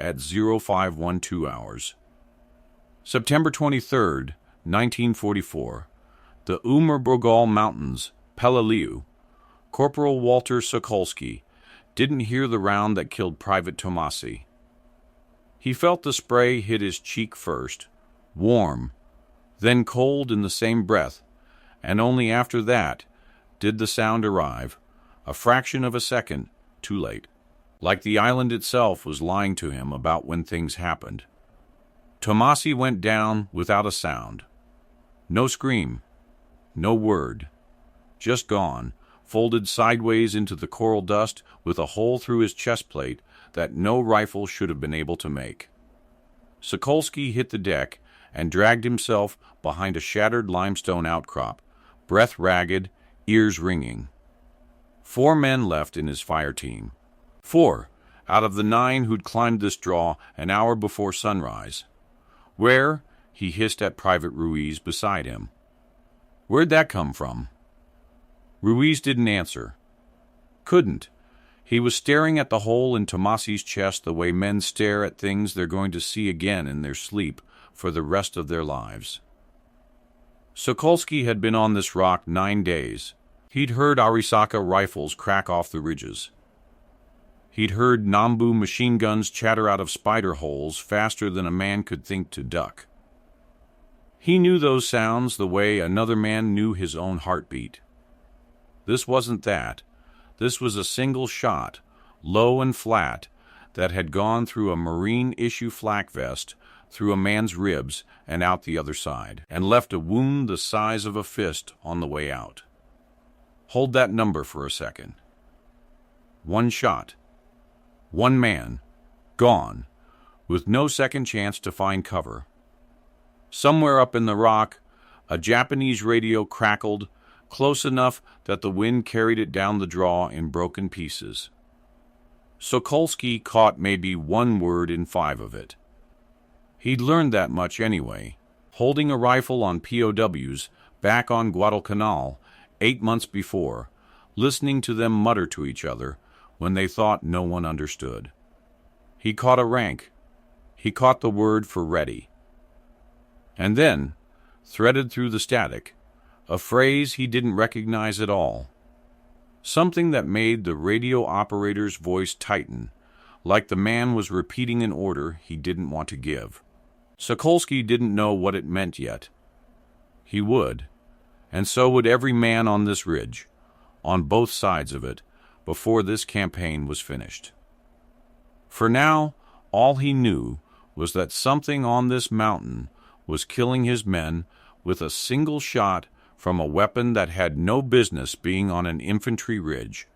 at 0512 hours. September 23, 1944, the Umurbrogol Mountains, Peleliu. Corporal Walter Sokolski didn't hear the round that killed Private Tomasi. He felt the spray hit his cheek first, warm, then cold in the same breath, and only after that did the sound arrive, a fraction of a second too late. Like the island itself was lying to him about when things happened. Tomasi went down without a sound. No scream, no word. Just gone, folded sideways into the coral dust with a hole through his chest plate that no rifle should have been able to make. Sokolski hit the deck and dragged himself behind a shattered limestone outcrop, breath ragged, ears ringing. 4 men left in his fire team. 4 out of the 9 who'd climbed this draw an hour before sunrise. Where? He hissed at Private Ruiz beside him. Where'd that come from? Ruiz didn't answer. Couldn't. He was staring at the hole in Tomasi's chest the way men stare at things they're going to see again in their sleep for the rest of their lives. Sokolski had been on this rock 9 days. He'd heard Arisaka rifles crack off the ridges. He'd heard Nambu machine guns chatter out of spider holes faster than a man could think to duck. He knew those sounds the way another man knew his own heartbeat. This wasn't that. This was a single shot, low and flat, that had gone through a Marine-issue flak vest, through a man's ribs and out the other side, and left a wound the size of a fist on the way out. Hold that number for a second. 1 shot. 1 man, gone, with no second chance to find cover. Somewhere up in the rock, a Japanese radio crackled, close enough that the wind carried it down the draw in broken pieces. Sokolski caught maybe 1 word in 5 of it. He'd learned that much anyway, holding a rifle on POWs back on Guadalcanal 8 months before, listening to them mutter to each other when they thought no one understood. He caught a rank. He caught the word for ready. And then, threaded through the static, a phrase he didn't recognize at all. Something that made the radio operator's voice tighten, like the man was repeating an order he didn't want to give. Sokolski didn't know what it meant yet. He would, and so would every man on this ridge, on both sides of it, before this campaign was finished. For now, all he knew was that something on this mountain was killing his men with a single shot from a weapon that had no business being on an infantry ridge.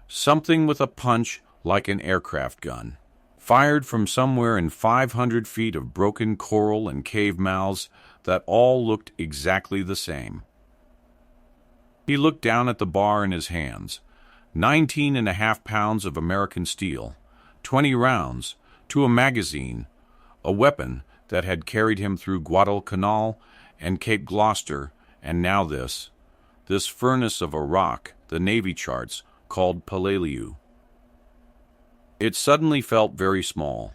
Something with a punch like an aircraft gun, fired from somewhere in 500 feet of broken coral and cave mouths that all looked exactly the same. He looked down at the bar in his hands. 19.5 pounds of American steel, 20 rounds, to a magazine, a weapon that had carried him through Guadalcanal and Cape Gloucester, and now this furnace of a rock the Navy charts called Peleliu. It suddenly felt very small.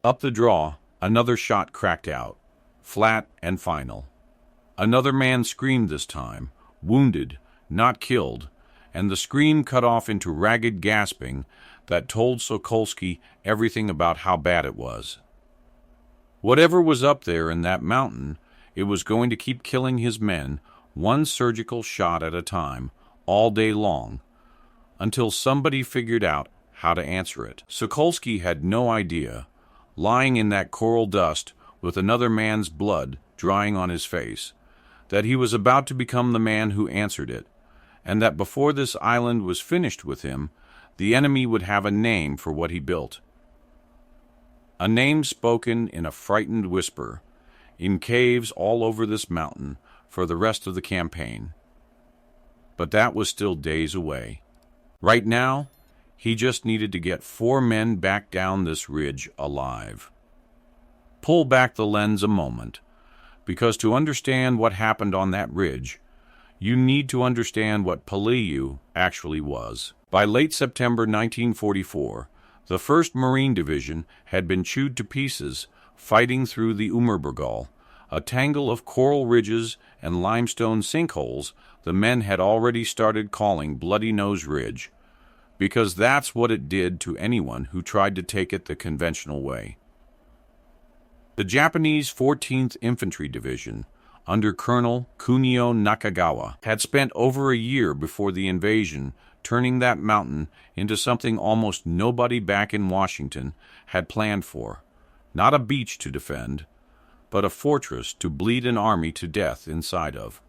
Up the draw, another shot cracked out, flat and final. Another man screamed this time, wounded, not killed, and the scream cut off into ragged gasping that told Sokolski everything about how bad it was. Whatever was up there in that mountain, it was going to keep killing his men 1 surgical shot at a time, all day long, until somebody figured out how to answer it. Sokolski had no idea, lying in that coral dust with another man's blood drying on his face, that he was about to become the man who answered it, and that before this island was finished with him, the enemy would have a name for what he built. A name spoken in a frightened whisper, in caves all over this mountain for the rest of the campaign. But that was still days away. Right now, he just needed to get 4 men back down this ridge alive. Pull back the lens a moment, because to understand what happened on that ridge, you need to understand what Peleliu actually was. By late September 1944, The 1st Marine Division had been chewed to pieces fighting through the Umurbrogol, a tangle of coral ridges and limestone sinkholes the men had already started calling Bloody Nose Ridge, because that's what it did to anyone who tried to take it the conventional way. The Japanese 14th Infantry Division, under Colonel Kunio Nakagawa, had spent over a year before the invasion turning that mountain into something almost nobody back in Washington had planned for. Not a beach to defend, but a fortress to bleed an army to death inside of.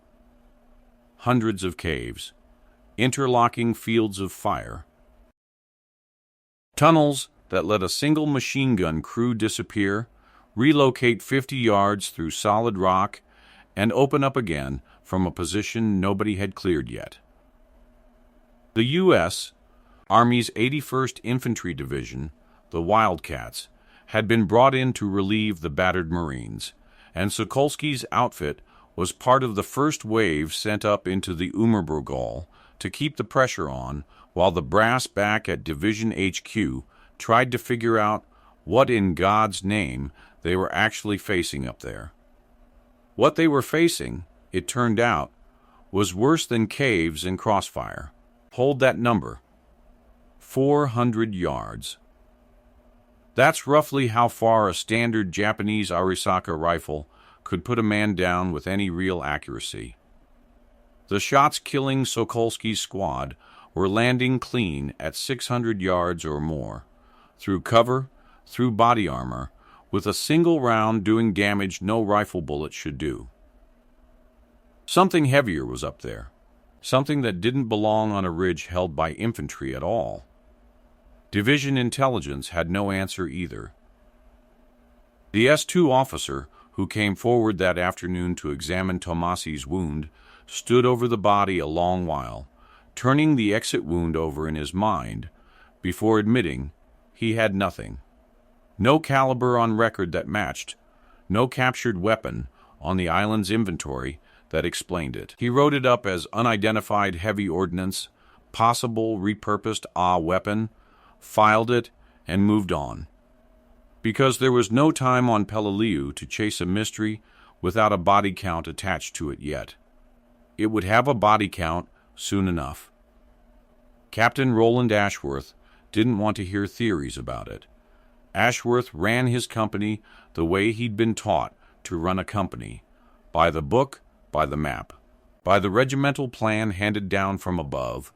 Hundreds of caves, interlocking fields of fire, tunnels that let a single machine gun crew disappear, relocate 50 yards through solid rock, and open up again from a position nobody had cleared yet. The U.S. Army's 81st Infantry Division, the Wildcats, had been brought in to relieve the battered Marines, and Sokolski's outfit was part of the first wave sent up into the Umurbrogol to keep the pressure on while the brass back at Division HQ tried to figure out what in God's name they were actually facing up there. What they were facing, it turned out, was worse than caves and crossfire. Hold that number. 400 yards. That's roughly how far a standard Japanese Arisaka rifle could put a man down with any real accuracy. The shots killing Sokolski's squad were landing clean at 600 yards or more, through cover, through body armor, with a single round doing damage no rifle bullet should do. Something heavier was up there, something that didn't belong on a ridge held by infantry at all. Division intelligence had no answer either. The S2 officer, who came forward that afternoon to examine Tomasi's wound, stood over the body a long while, turning the exit wound over in his mind, before admitting he had nothing. No caliber on record that matched, no captured weapon on the island's inventory that explained it. He wrote it up as unidentified heavy ordnance, possible repurposed weapon, filed it, and moved on. Because there was no time on Peleliu to chase a mystery without a body count attached to it yet. It would have a body count soon enough. Captain Roland Ashworth didn't want to hear theories about it. Ashworth ran his company the way he'd been taught to run a company, by the book, by the map, by the regimental plan handed down from above,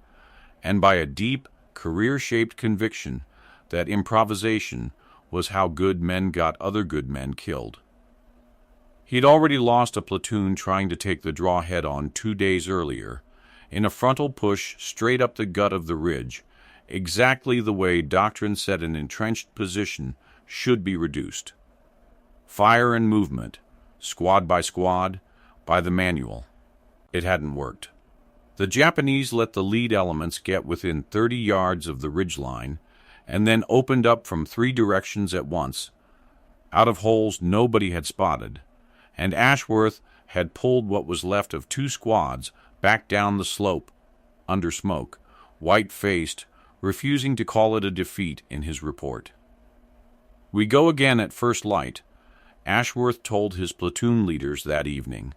and by a deep, career-shaped conviction that improvisation was how good men got other good men killed. He'd already lost a platoon trying to take the draw head-on 2 days earlier, in a frontal push straight up the gut of the ridge, exactly the way doctrine said an entrenched position should be reduced. Fire and movement, squad, by the manual. It hadn't worked. The Japanese let the lead elements get within 30 yards of the ridgeline, and then opened up from 3 directions at once, out of holes nobody had spotted, and Ashworth had pulled what was left of 2 squads back down the slope, under smoke, white-faced, refusing to call it a defeat in his report. "We go again at first light," Ashworth told his platoon leaders that evening.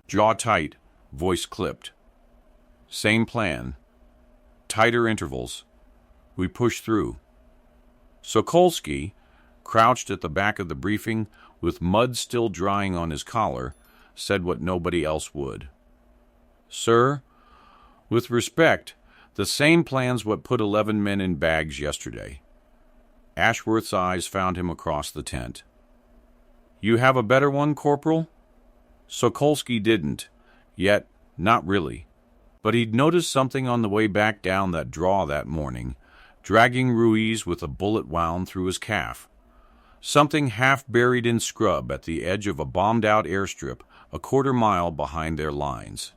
Jaw tight, voice clipped. Same plan. Tighter intervals. We push through. Sokolski, crouched at the back of the briefing with mud still drying on his collar, said what nobody else would. "Sir, with respect, the same plan's what put 11 men in bags yesterday." Ashworth's eyes found him across the tent. "You have a better one, Corporal?" Sokolski didn't, yet not really. But he'd noticed something on the way back down that draw that morning, dragging Ruiz with a bullet wound through his calf. Something half buried in scrub at the edge of a bombed-out airstrip a quarter mile behind their lines.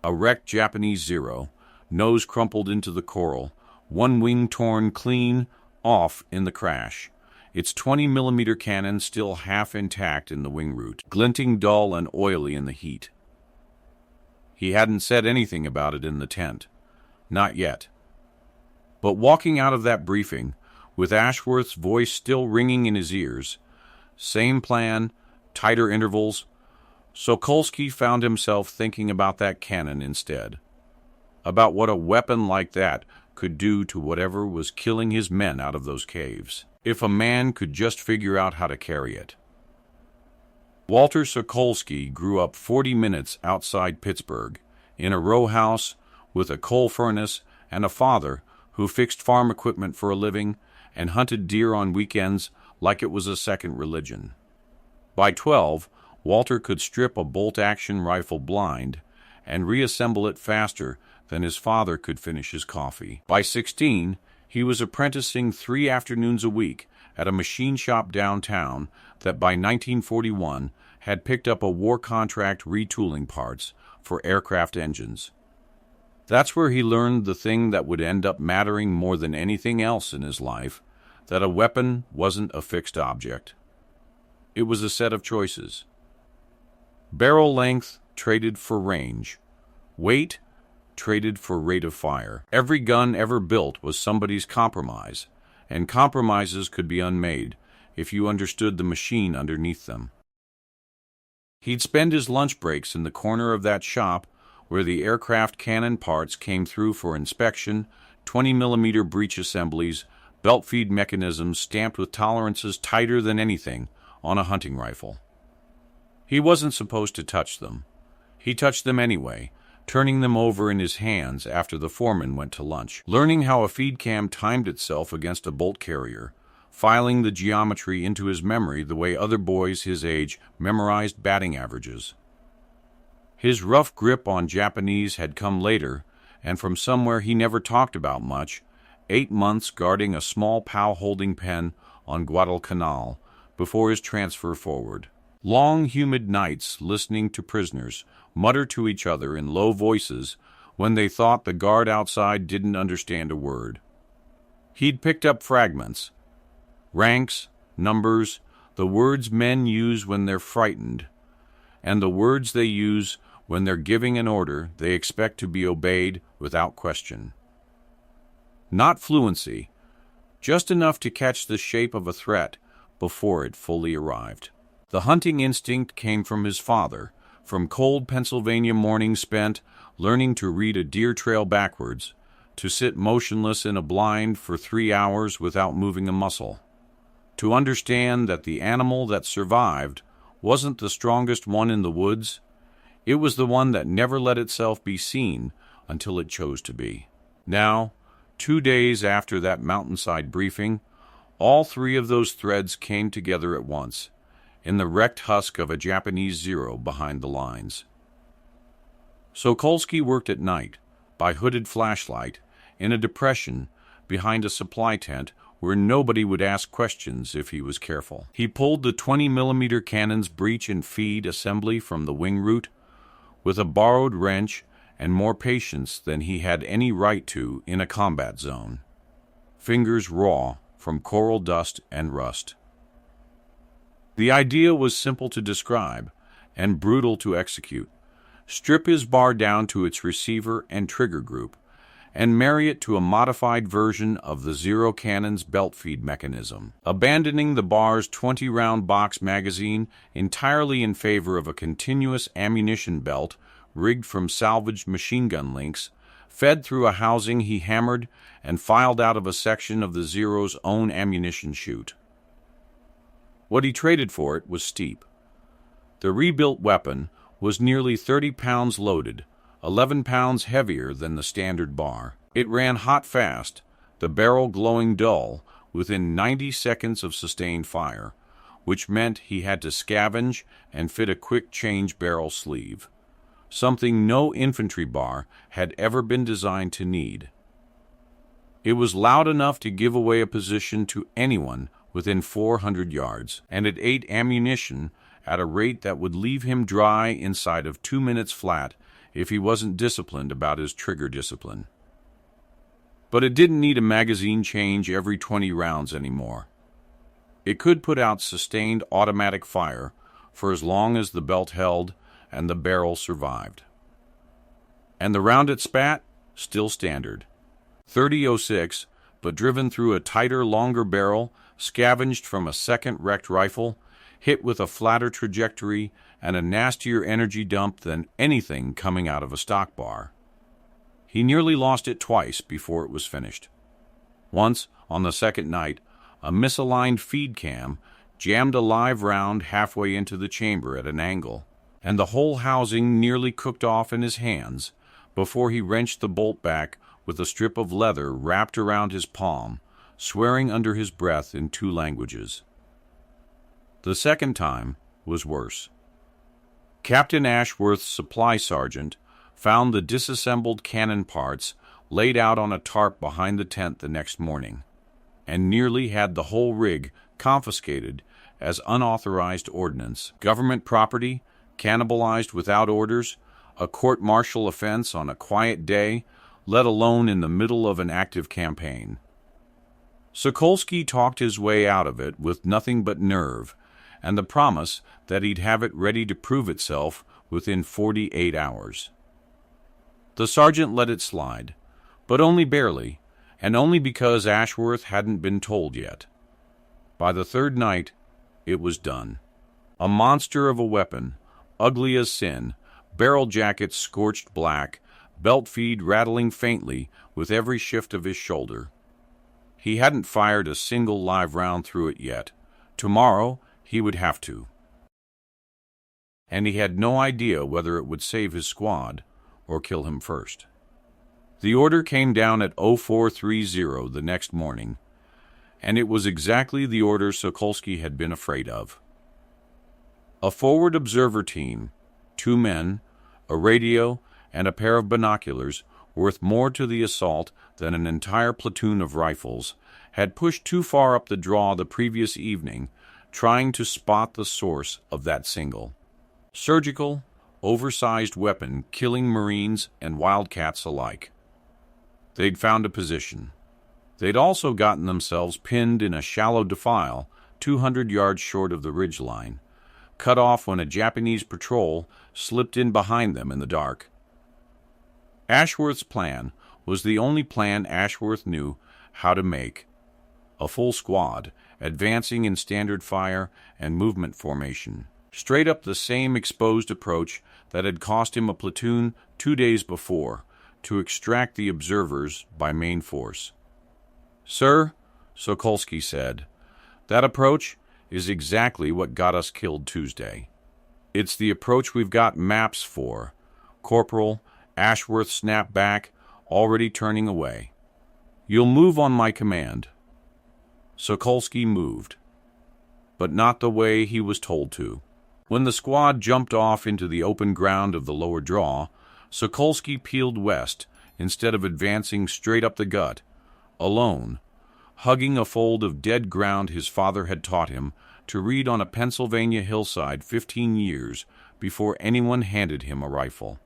A wrecked Japanese Zero, nose crumpled into the coral, one wing torn clean off in the crash, its 20mm cannon still half intact in the wing root, glinting dull and oily in the heat. He hadn't said anything about it in the tent. Not yet. But walking out of that briefing, with Ashworth's voice still ringing in his ears, same plan, tighter intervals, Sokolski found himself thinking about that cannon instead, about what a weapon like that could do to whatever was killing his men out of those caves, if a man could just figure out how to carry it. Walter Sokolski grew up 40 minutes outside Pittsburgh, in a row house with a coal furnace and a father who fixed farm equipment for a living and hunted deer on weekends like it was a second religion. By 12, Walter could strip a bolt-action rifle blind and reassemble it faster than his father could finish his coffee. By 16, he was apprenticing 3 afternoons a week at a machine shop downtown that by 1941 had picked up a war contract retooling parts for aircraft engines. That's where he learned the thing that would end up mattering more than anything else in his life, that a weapon wasn't a fixed object. It was a set of choices. Barrel length traded for range. Weight traded for rate of fire. Every gun ever built was somebody's compromise, and compromises could be unmade if you understood the machine underneath them. He'd spend his lunch breaks in the corner of that shop where the aircraft cannon parts came through for inspection, 20mm breech assemblies, belt feed mechanisms stamped with tolerances tighter than anything on a hunting rifle. He wasn't supposed to touch them. He touched them anyway, turning them over in his hands after the foreman went to lunch, learning how a feed cam timed itself against a bolt carrier, filing the geometry into his memory the way other boys his age memorized batting averages. His rough grip on Japanese had come later, and from somewhere he never talked about much, 8 months guarding a small POW holding pen on Guadalcanal before his transfer forward. Long, humid nights listening to prisoners mutter to each other in low voices when they thought the guard outside didn't understand a word. He'd picked up fragments, ranks, numbers, the words men use when they're frightened, and the words they use when they're giving an order they expect to be obeyed without question. Not fluency, just enough to catch the shape of a threat before it fully arrived. The hunting instinct came from his father, from cold Pennsylvania mornings spent learning to read a deer trail backwards, to sit motionless in a blind for 3 hours without moving a muscle, to understand that the animal that survived wasn't the strongest one in the woods, it was the one that never let itself be seen until it chose to be. Now, 2 days after that mountainside briefing, all 3 of those threads came together at once, in the wrecked husk of a Japanese Zero behind the lines. Sokolski worked at night, by hooded flashlight, in a depression behind a supply tent where nobody would ask questions if he was careful. He pulled the 20mm cannon's breech and feed assembly from the wing root with a borrowed wrench and more patience than he had any right to in a combat zone. Fingers raw from coral dust and rust. The idea was simple to describe and brutal to execute. Strip his bar down to its receiver and trigger group, and marry it to a modified version of the Zero cannon's belt feed mechanism, abandoning the bar's 20-round box magazine entirely in favor of a continuous ammunition belt rigged from salvaged machine gun links, fed through a housing he hammered and filed out of a section of the Zero's own ammunition chute. What he traded for it was steep. The rebuilt weapon was nearly 30 pounds loaded, 11 pounds heavier than the standard bar. It ran hot fast, the barrel glowing dull within 90 seconds of sustained fire, which meant he had to scavenge and fit a quick-change barrel sleeve, something no infantry bar had ever been designed to need. It was loud enough to give away a position to anyone within 400 yards, and it ate ammunition at a rate that would leave him dry inside of 2 minutes flat if he wasn't disciplined about his trigger discipline. But it didn't need a magazine change every 20 rounds anymore. It could put out sustained automatic fire for as long as the belt held and the barrel survived. And the round it spat, still standard. 30.06 but driven through a tighter, longer barrel, scavenged from a second wrecked rifle, hit with a flatter trajectory and a nastier energy dump than anything coming out of a stock bar. He nearly lost it twice before it was finished. Once, on the second night, a misaligned feed cam jammed a live round halfway into the chamber at an angle, and the whole housing nearly cooked off in his hands before he wrenched the bolt back with a strip of leather wrapped around his palm, swearing under his breath in 2 languages. The second time was worse. Captain Ashworth's supply sergeant found the disassembled cannon parts laid out on a tarp behind the tent the next morning, and nearly had the whole rig confiscated as unauthorized ordnance, government property, cannibalized without orders, a court-martial offense on a quiet day, let alone in the middle of an active campaign. Sokolski talked his way out of it with nothing but nerve, and the promise that he'd have it ready to prove itself within 48 hours. The sergeant let it slide, but only barely, and only because Ashworth hadn't been told yet. By the third night, it was done. A monster of a weapon, ugly as sin, barrel jacket scorched black, belt feed rattling faintly with every shift of his shoulder. He hadn't fired a single live round through it yet. Tomorrow, he would have to. And he had no idea whether it would save his squad or kill him first. The order came down at 0430 the next morning, and it was exactly the order Sokolski had been afraid of. A forward observer team, 2 men, a radio, and a pair of binoculars, worth more to the assault than an entire platoon of rifles, had pushed too far up the draw the previous evening, trying to spot the source of that single surgical, oversized weapon killing Marines and wildcats alike. They'd found a position. They'd also gotten themselves pinned in a shallow defile 200 yards short of the ridgeline, cut off when a Japanese patrol slipped in behind them in the dark. Ashworth's plan was the only plan Ashworth knew how to make. A full squad, advancing in standard fire and movement formation, straight up the same exposed approach that had cost him a platoon 2 days before, to extract the observers by main force. "Sir," Sokolski said, "that approach is exactly what got us killed Tuesday. It's the approach we've got maps for." Corporal Ashworth snapped back, already turning away. "You'll move on my command." Sokolski moved, but not the way he was told to. When the squad jumped off into the open ground of the lower draw, Sokolski peeled west instead of advancing straight up the gut, alone, hugging a fold of dead ground his father had taught him to read on a Pennsylvania hillside 15 years before anyone handed him a rifle.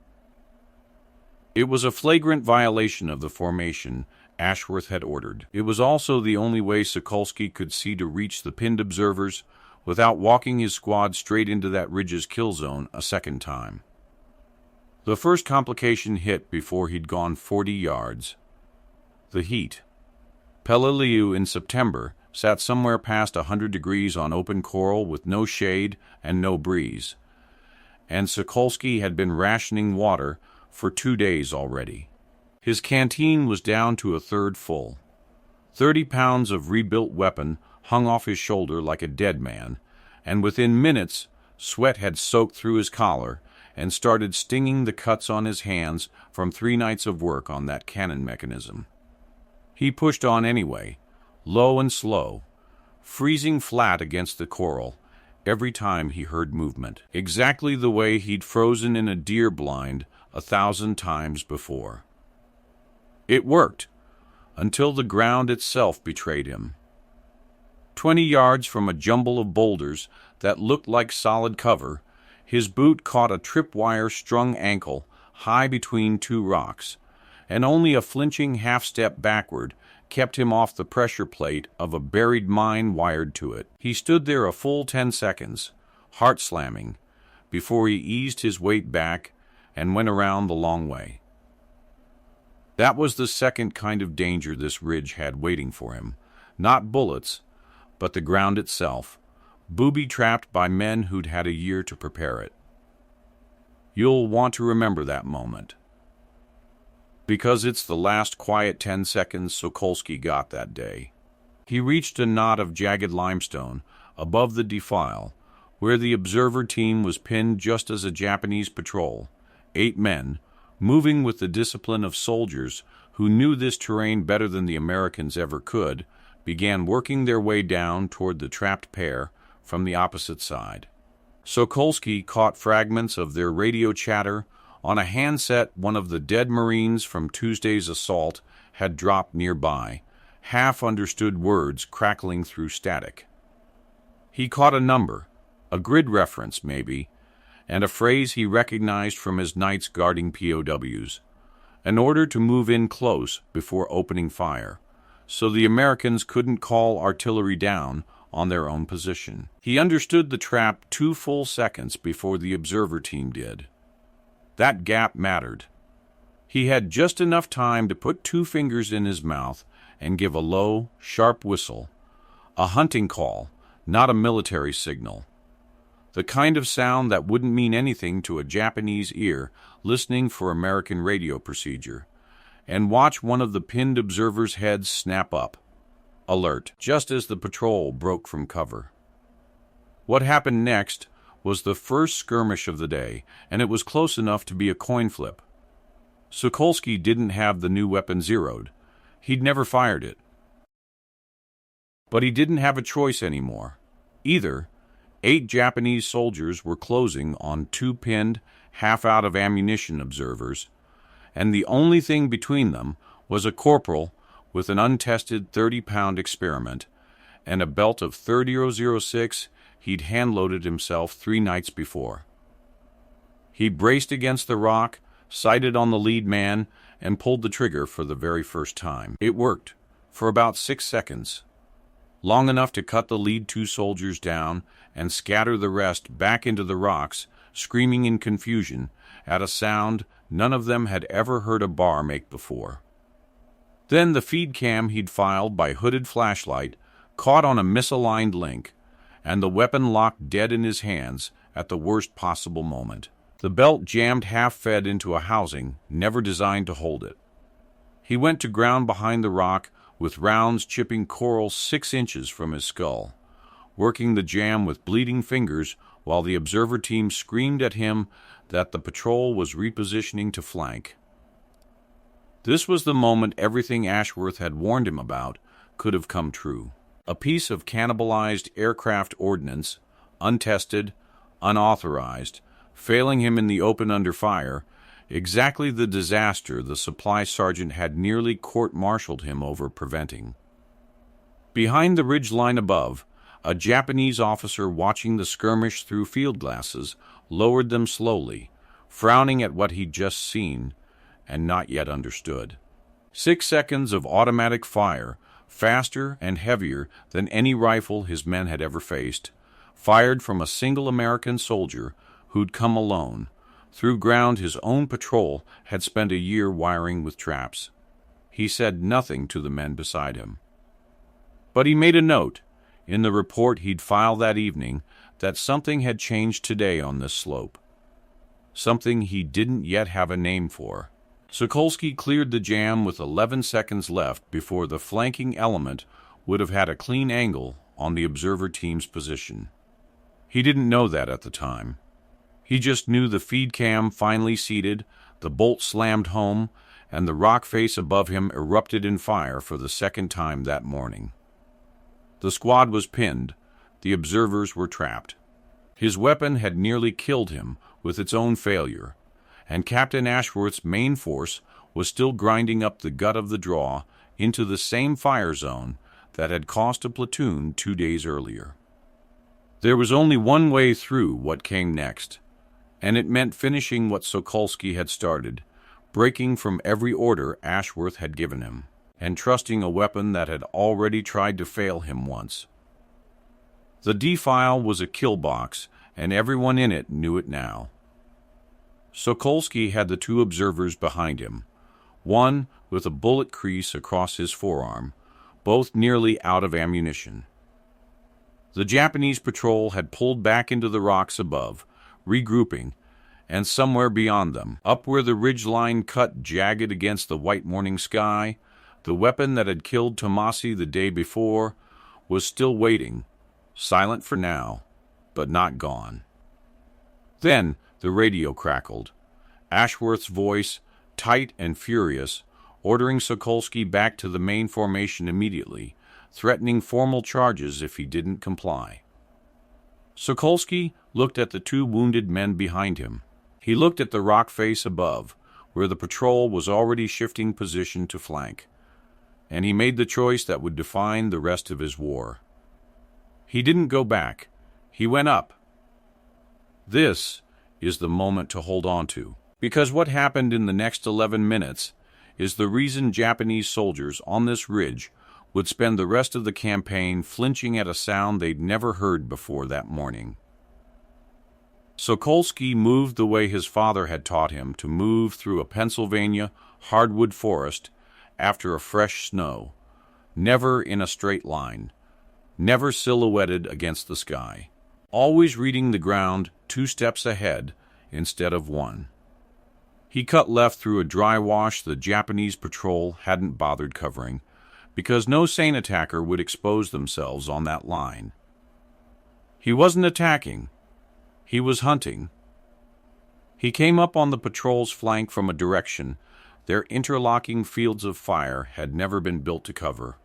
It was a flagrant violation of the formation Ashworth had ordered. It was also the only way Sokolski could see to reach the pinned observers without walking his squad straight into that ridge's kill zone a second time. The first complication hit before he'd gone 40 yards. The heat. Peleliu in September sat somewhere past 100 degrees on open coral with no shade and no breeze, and Sokolski had been rationing water for 2 days already. His canteen was down to a third full. 30 pounds of rebuilt weapon hung off his shoulder like a dead man, and within minutes sweat had soaked through his collar and started stinging the cuts on his hands from 3 nights of work on that cannon mechanism. He pushed on anyway, low and slow, freezing flat against the coral every time he heard movement, exactly the way he'd frozen in a deer blind 1,000 times before. It worked, until the ground itself betrayed him. 20 yards from a jumble of boulders that looked like solid cover, his boot caught a tripwire-strung ankle high between 2 rocks, and only a flinching half-step backward kept him off the pressure plate of a buried mine wired to it. He stood there a full 10 seconds, heart-slamming, before he eased his weight back and went around the long way. That was the second kind of danger this ridge had waiting for him. Not bullets, but the ground itself, booby-trapped by men who'd had a year to prepare it. You'll want to remember that moment, because it's the last quiet 10 seconds Sokolski got that day. He reached a knot of jagged limestone above the defile, where the observer team was pinned just as a Japanese patrol, 8 men, moving with the discipline of soldiers who knew this terrain better than the Americans ever could, began working their way down toward the trapped pair from the opposite side. Sokolski caught fragments of their radio chatter on a handset one of the dead Marines from Tuesday's assault had dropped nearby, half-understood words crackling through static. He caught a number, a grid reference maybe, and a phrase he recognized from his nights guarding POWs, an order to move in close before opening fire, so the Americans couldn't call artillery down on their own position. He understood the trap 2 full seconds before the observer team did. That gap mattered. He had just enough time to put 2 fingers in his mouth and give a low, sharp whistle, a hunting call, not a military signal. The kind of sound that wouldn't mean anything to a Japanese ear listening for American radio procedure, and watch one of the pinned observers' heads snap up, alert, just as the patrol broke from cover. What happened next was the first skirmish of the day, and it was close enough to be a coin flip. Sokolski didn't have the new weapon zeroed. He'd never fired it. But he didn't have a choice anymore. Either 8 Japanese soldiers were closing on 2 pinned, half-out-of-ammunition observers, and the only thing between them was a corporal with an untested 30-pound experiment and a belt of 30.006 he'd hand-loaded himself 3 nights before. He braced against the rock, sighted on the lead man, and pulled the trigger for the very first time. It worked, for about 6 seconds, long enough to cut the lead 2 soldiers down and scatter the rest back into the rocks, screaming in confusion at a sound none of them had ever heard a bar make before. Then the feed cam he'd filed by hooded flashlight caught on a misaligned link, and the weapon locked dead in his hands at the worst possible moment. The belt jammed half-fed into a housing never designed to hold it. He went to ground behind the rock with rounds chipping coral 6 inches from his skull, working the jam with bleeding fingers while the observer team screamed at him that the patrol was repositioning to flank. This was the moment everything Ashworth had warned him about could have come true. A piece of cannibalized aircraft ordnance, untested, unauthorized, failing him in the open under fire, exactly the disaster the supply sergeant had nearly court-martialed him over preventing. Behind the ridge line above, a Japanese officer watching the skirmish through field glasses lowered them slowly, frowning at what he'd just seen and not yet understood. 6 seconds of automatic fire, faster and heavier than any rifle his men had ever faced, fired from a single American soldier who'd come alone, through ground his own patrol had spent a year wiring with traps. He said nothing to the men beside him. But he made a note, in the report he'd filed that evening, that something had changed today on this slope. Something he didn't yet have a name for. Sokolski cleared the jam with 11 seconds left before the flanking element would have had a clean angle on the observer team's position. He didn't know that at the time. He just knew the feed cam finally seated, the bolt slammed home, and the rock face above him erupted in fire for the second time that morning. The squad was pinned. The observers were trapped. His weapon had nearly killed him with its own failure, and Captain Ashworth's main force was still grinding up the gut of the draw into the same fire zone that had cost a platoon 2 days earlier. There was only one way through what came next, and it meant finishing what Sokolski had started, breaking from every order Ashworth had given him, and trusting a weapon that had already tried to fail him once. The defile was a kill box, and everyone in it knew it now. Sokolski had the 2 observers behind him, one with a bullet crease across his forearm, both nearly out of ammunition. The Japanese patrol had pulled back into the rocks above, regrouping, and somewhere beyond them, up where the ridgeline cut jagged against the white morning sky, the weapon that had killed Tomasi the day before was still waiting, silent for now, but not gone. Then the radio crackled. Ashworth's voice, tight and furious, ordering Sokolski back to the main formation immediately, threatening formal charges if he didn't comply. Sokolski looked at the two wounded men behind him. He looked at the rock face above, where the patrol was already shifting position to flank, and he made the choice that would define the rest of his war. He didn't go back. He went up. This is the moment to hold on to, because what happened in the next 11 minutes is the reason Japanese soldiers on this ridge would spend the rest of the campaign flinching at a sound they'd never heard before that morning. Sokolski moved the way his father had taught him to move through a Pennsylvania hardwood forest after a fresh snow, never in a straight line, never silhouetted against the sky, always reading the ground 2 steps ahead instead of 1. He cut left through a dry wash the Japanese patrol hadn't bothered covering, because no sane attacker would expose themselves on that line. He wasn't attacking. He was hunting. He came up on the patrol's flank from a direction their interlocking fields of fire had never been built to cover.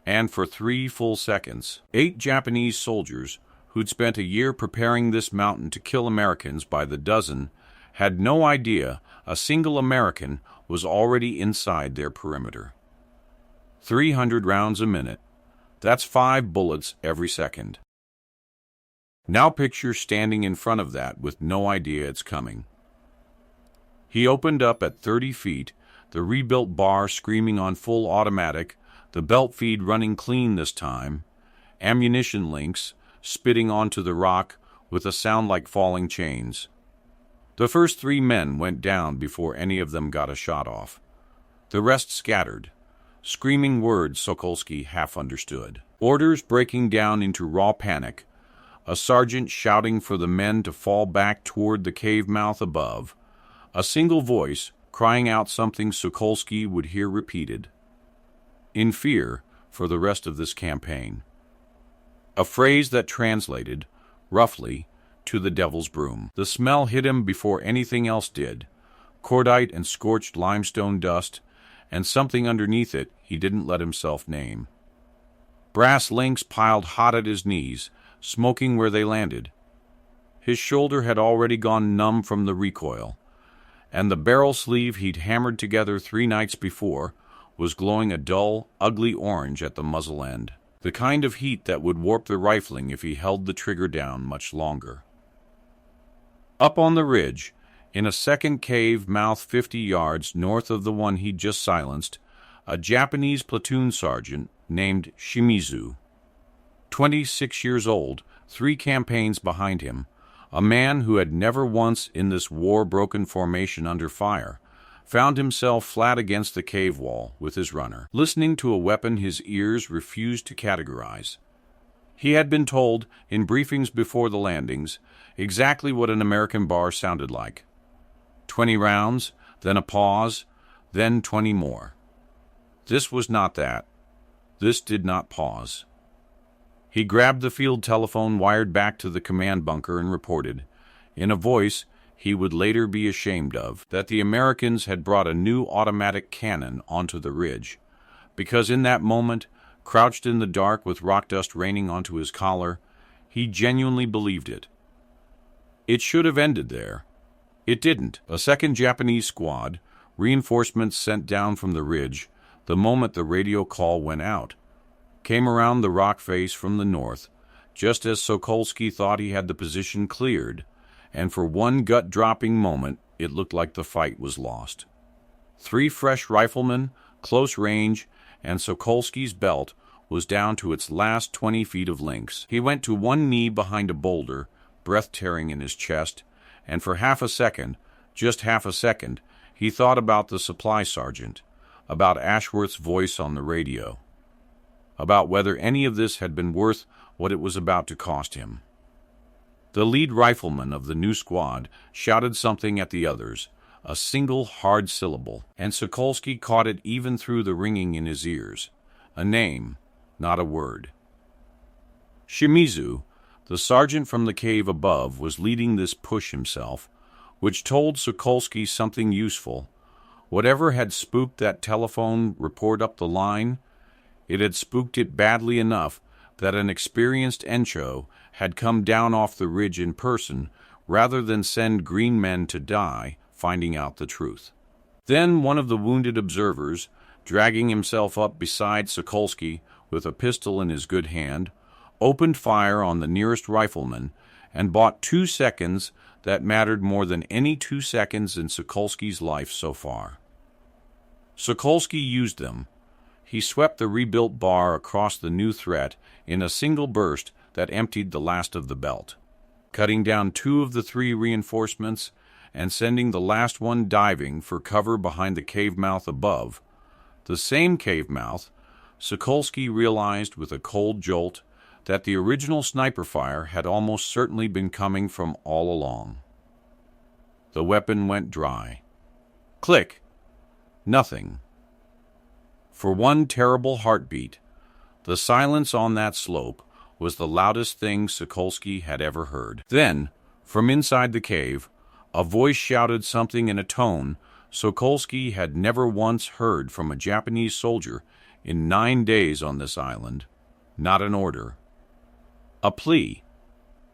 And for 3 full seconds, 8 Japanese soldiers who'd spent a year preparing this mountain to kill Americans by the dozen had no idea a single American was already inside their perimeter. 300 rounds a minute. That's 5 bullets every second. Now picture standing in front of that with no idea it's coming. He opened up at 30 feet, the rebuilt bar screaming on full automatic, the belt feed running clean this time, ammunition links spitting onto the rock with a sound like falling chains. The first 3 men went down before any of them got a shot off. The rest scattered, screaming words Sokolski half understood. Orders breaking down into raw panic, a sergeant shouting for the men to fall back toward the cave mouth above, a single voice crying out something Sokolski would hear repeated, in fear for the rest of this campaign. A phrase that translated, roughly, to the devil's broom. The smell hit him before anything else did, cordite and scorched limestone dust, and something underneath it he didn't let himself name. Brass links piled hot at his knees, smoking where they landed. His shoulder had already gone numb from the recoil, and the barrel sleeve he'd hammered together 3 nights before was glowing a dull, ugly orange at the muzzle end, the kind of heat that would warp the rifling if he held the trigger down much longer. Up on the ridge, in a second cave mouth 50 yards north of the one he'd just silenced, a Japanese platoon sergeant named Shimizu, 26 years old, 3 campaigns behind him, a man who had never once in this war-broken formation under fire, found himself flat against the cave wall with his runner, listening to a weapon his ears refused to categorize. He had been told, in briefings before the landings, exactly what an American bar sounded like. 20 rounds, then a pause, then 20 more. This was not that. This did not pause. He grabbed the field telephone wired back to the command bunker and reported, in a voice he would later be ashamed of, that the Americans had brought a new automatic cannon onto the ridge, because in that moment, crouched in the dark with rock dust raining onto his collar, he genuinely believed it. It should have ended there. It didn't. A second Japanese squad, reinforcements sent down from the ridge, the moment the radio call went out, came around the rock face from the north, just as Sokolski thought he had the position cleared, and for one gut-dropping moment it looked like the fight was lost. 3 fresh riflemen, close range, and Sokolski's belt was down to its last 20 feet of links. He went to one knee behind a boulder, breath tearing in his chest, and for half a second, just half a second, He thought about the supply sergeant, about Ashworth's voice on the radio, about whether any of this had been worth what it was about to cost him. The lead rifleman of the new squad shouted something at the others, a single hard syllable, and Sokolski caught it even through the ringing in his ears. A name, not a word. Shimizu, the sergeant from the cave above, was leading this push himself, which told Sokolski something useful. Whatever had spooked that telephone report up the line, it had spooked it badly enough that an experienced Encho had come down off the ridge in person rather than send green men to die finding out the truth. Then one of the wounded observers, dragging himself up beside Sokolski with a pistol in his good hand, opened fire on the nearest rifleman and bought 2 seconds that mattered more than any 2 seconds in Sokolski's life so far. Sokolski used them. He swept the rebuilt bar across the new threat in a single burst that emptied the last of the belt, cutting down 2 of the 3 reinforcements and sending the last one diving for cover behind the cave mouth above. The same cave mouth, Sokolski realized with a cold jolt that the original sniper fire had almost certainly been coming from all along. The weapon went dry. Click! Nothing. For one terrible heartbeat, the silence on that slope was the loudest thing Sokolski had ever heard. Then, from inside the cave, a voice shouted something in a tone Sokolski had never once heard from a Japanese soldier in 9 days on this island. Not an order. A plea.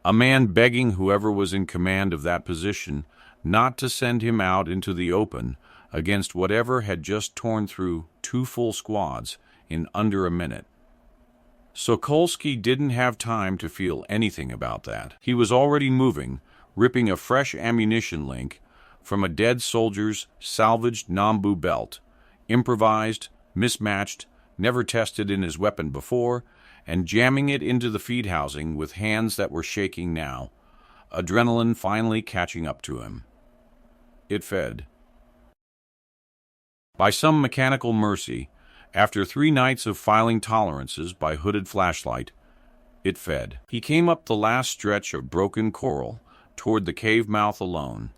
A man begging whoever was in command of that position not to send him out into the open against whatever had just torn through 2 full squads in under a minute. Sokolski didn't have time to feel anything about that. He was already moving, ripping a fresh ammunition link from a dead soldier's salvaged Nambu belt, improvised, mismatched, never tested in his weapon before, and jamming it into the feed housing with hands that were shaking now, adrenaline finally catching up to him. It fed. By some mechanical mercy, after 3 nights of filing tolerances by hooded flashlight, it fed. He came up the last stretch of broken coral toward the cave mouth alone,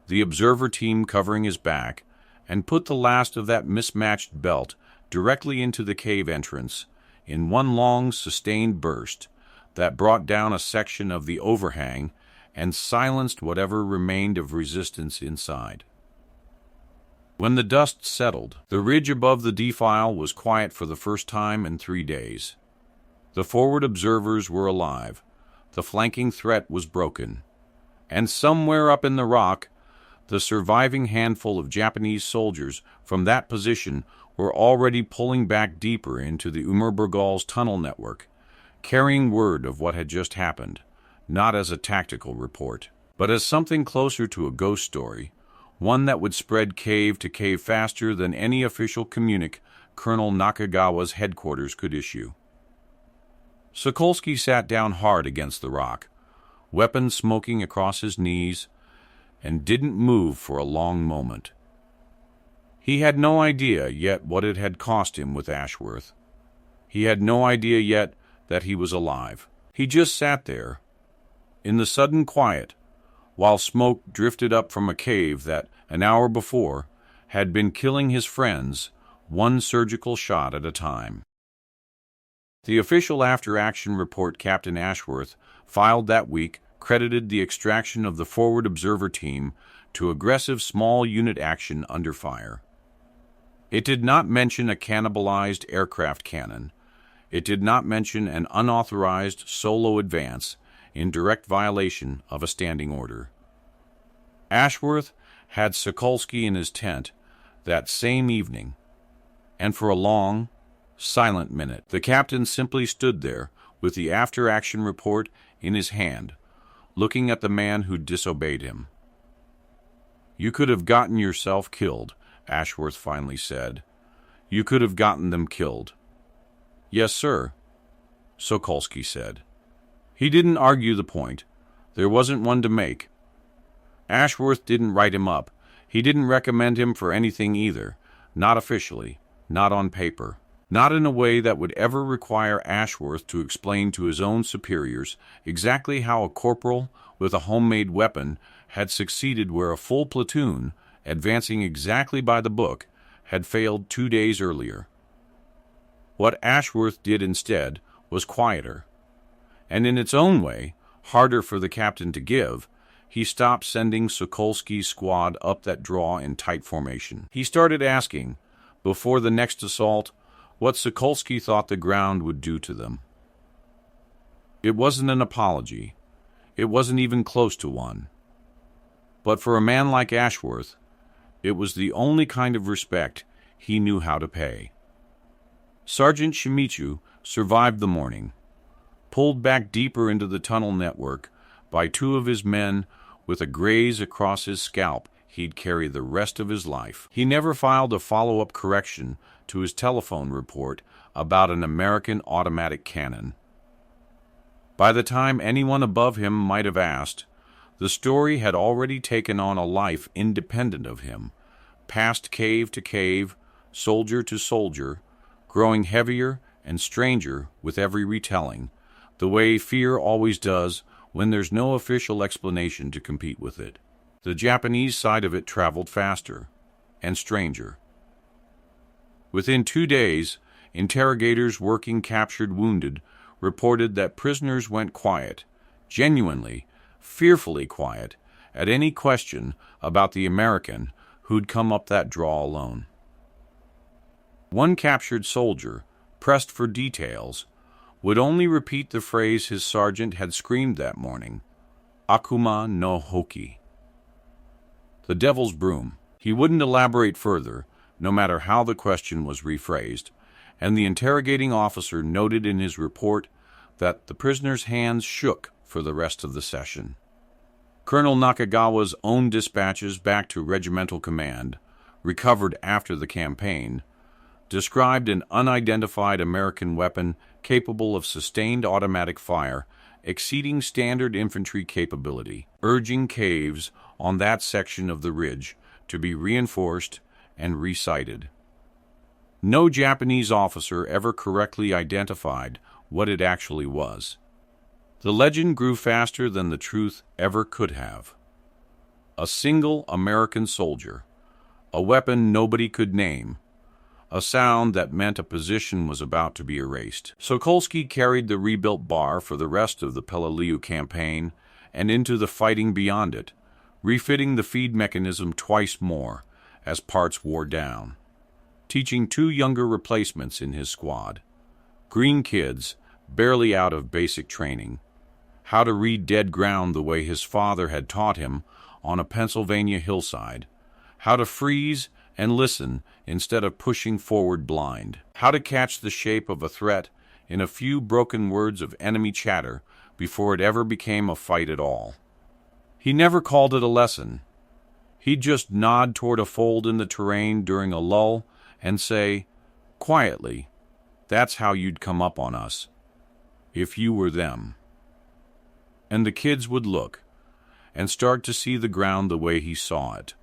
the observer team covering his back, and put the last of that mismatched belt directly into the cave entrance in one long, sustained burst that brought down a section of the overhang and silenced whatever remained of resistance inside. When the dust settled, the ridge above the defile was quiet for the first time in 3 days. The forward observers were alive. The flanking threat was broken. And somewhere up in the rock, the surviving handful of Japanese soldiers from that position were already pulling back deeper into the Umurbrogol's tunnel network, carrying word of what had just happened, not as a tactical report, but as something closer to a ghost story, one that would spread cave to cave faster than any official communique Colonel Nakagawa's headquarters could issue. Sokolski sat down hard against the rock, weapon smoking across his knees, and didn't move for a long moment. He had no idea yet what it had cost him with Ashworth. He had no idea yet that he was alive. He just sat there, in the sudden quiet, while smoke drifted up from a cave that, an hour before, had been killing his friends, one surgical shot at a time. The official after-action report Captain Ashworth filed that week credited the extraction of the forward observer team to aggressive small unit action under fire. It did not mention a cannibalized aircraft cannon. It did not mention an unauthorized solo advance in direct violation of a standing order. Ashworth had Sokolski in his tent that same evening, and for a long, silent minute, the captain simply stood there with the after-action report in his hand, looking at the man who disobeyed him. "You could have gotten yourself killed," Ashworth finally said. "You could have gotten them killed." "Yes, sir," Sokolski said. He didn't argue the point. There wasn't one to make. Ashworth didn't write him up. He didn't recommend him for anything either, not officially, not on paper, not in a way that would ever require Ashworth to explain to his own superiors exactly how a corporal with a homemade weapon had succeeded where a full platoon, advancing exactly by the book, had failed 2 days earlier. What Ashworth did instead was quieter, and in its own way, harder for the captain to give. He stopped sending Sokolski's squad up that draw in tight formation. He started asking, before the next assault, what Sokolski thought the ground would do to them. It wasn't an apology. It wasn't even close to one. But for a man like Ashworth, it was the only kind of respect he knew how to pay. Sergeant Shimichu survived the morning, pulled back deeper into the tunnel network by 2 of his men with a graze across his scalp he'd carry the rest of his life. He never filed a follow-up correction to his telephone report about an American automatic cannon. By the time anyone above him might have asked, the story had already taken on a life independent of him, past cave to cave, soldier to soldier, growing heavier and stranger with every retelling, the way fear always does when there's no official explanation to compete with it. The Japanese side of it traveled faster and stranger. Within 2 days, interrogators working captured wounded reported that prisoners went quiet, genuinely, fearfully quiet, at any question about the American who'd come up that draw alone. One captured soldier, pressed for details, would only repeat the phrase his sergeant had screamed that morning, Akuma no Hoki. The devil's broom. He wouldn't elaborate further, no matter how the question was rephrased, and the interrogating officer noted in his report that the prisoner's hands shook for the rest of the session. Colonel Nakagawa's own dispatches back to regimental command, recovered after the campaign, described an unidentified American weapon capable of sustained automatic fire, exceeding standard infantry capability, urging caves on that section of the ridge to be reinforced and resighted. No Japanese officer ever correctly identified what it actually was. The legend grew faster than the truth ever could have. A single American soldier, a weapon nobody could name, a sound that meant a position was about to be erased. Sokolski carried the rebuilt bar for the rest of the Peleliu campaign and into the fighting beyond it, refitting the feed mechanism twice more as parts wore down, teaching 2 younger replacements in his squad, green kids barely out of basic training, how to read dead ground the way his father had taught him on a Pennsylvania hillside, how to freeze and listen instead of pushing forward blind, how to catch the shape of a threat in a few broken words of enemy chatter before it ever became a fight at all. He never called it a lesson. He'd just nod toward a fold in the terrain during a lull and say, quietly, "That's how you'd come up on us, if you were them." And the kids would look and start to see the ground the way he saw it.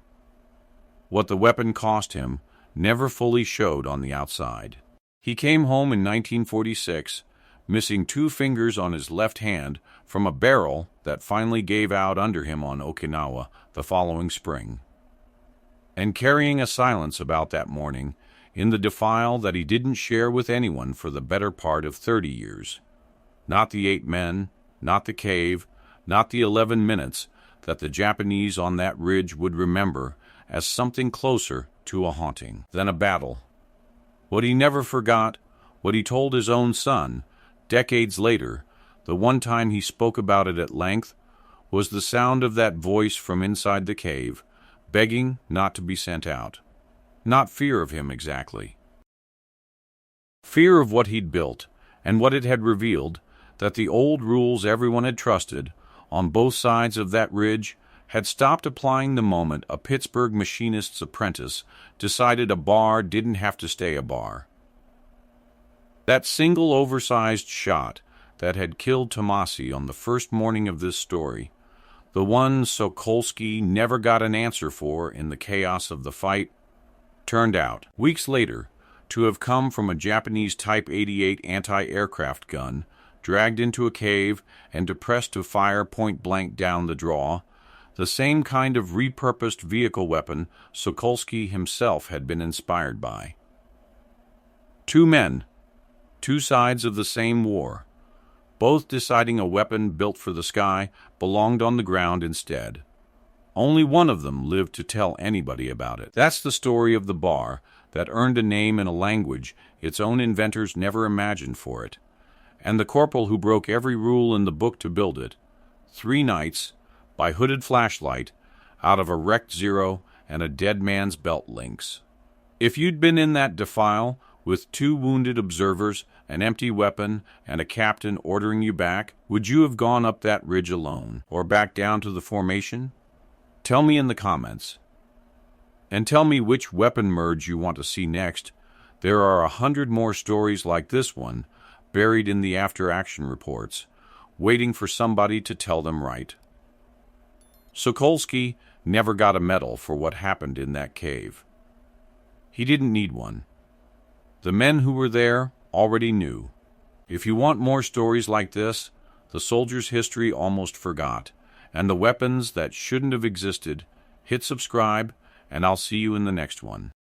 What the weapon cost him never fully showed on the outside. He came home in 1946, missing 2 fingers on his left hand from a barrel that finally gave out under him on Okinawa the following spring, and carrying a silence about that morning in the defile that he didn't share with anyone for the better part of 30 years. Not the 8 men, not the cave, not the 11 minutes that the Japanese on that ridge would remember as something closer to a haunting than a battle. What he never forgot, what he told his own son, decades later, the one time he spoke about it at length, was the sound of that voice from inside the cave, begging not to be sent out. Not fear of him exactly. Fear of what he'd built, and what it had revealed, that the old rules everyone had trusted, on both sides of that ridge, had stopped applying the moment a Pittsburgh machinist's apprentice decided a bar didn't have to stay a bar. That single oversized shot that had killed Tomasi on the first morning of this story, the one Sokolski never got an answer for in the chaos of the fight, turned out, weeks later, to have come from a Japanese Type 88 anti-aircraft gun, dragged into a cave and depressed to fire point-blank down the draw, the same kind of repurposed vehicle weapon Sokolski himself had been inspired by. Two men, two sides of the same war, both deciding a weapon built for the sky belonged on the ground instead. Only one of them lived to tell anybody about it. That's the story of the bar that earned a name in a language its own inventors never imagined for it, and the corporal who broke every rule in the book to build it, 3 nights, by hooded flashlight, out of a wrecked Zero and a dead man's belt links. If you'd been in that defile, with 2 wounded observers, an empty weapon, and a captain ordering you back, would you have gone up that ridge alone, or back down to the formation? Tell me in the comments. And tell me which weapon merge you want to see next. There are 100 more stories like this one, buried in the after-action reports, waiting for somebody to tell them right. Sokolski never got a medal for what happened in that cave. He didn't need one. The men who were there already knew. If you want more stories like this, the soldiers' history almost forgot, and the weapons that shouldn't have existed, hit subscribe, and I'll see you in the next one.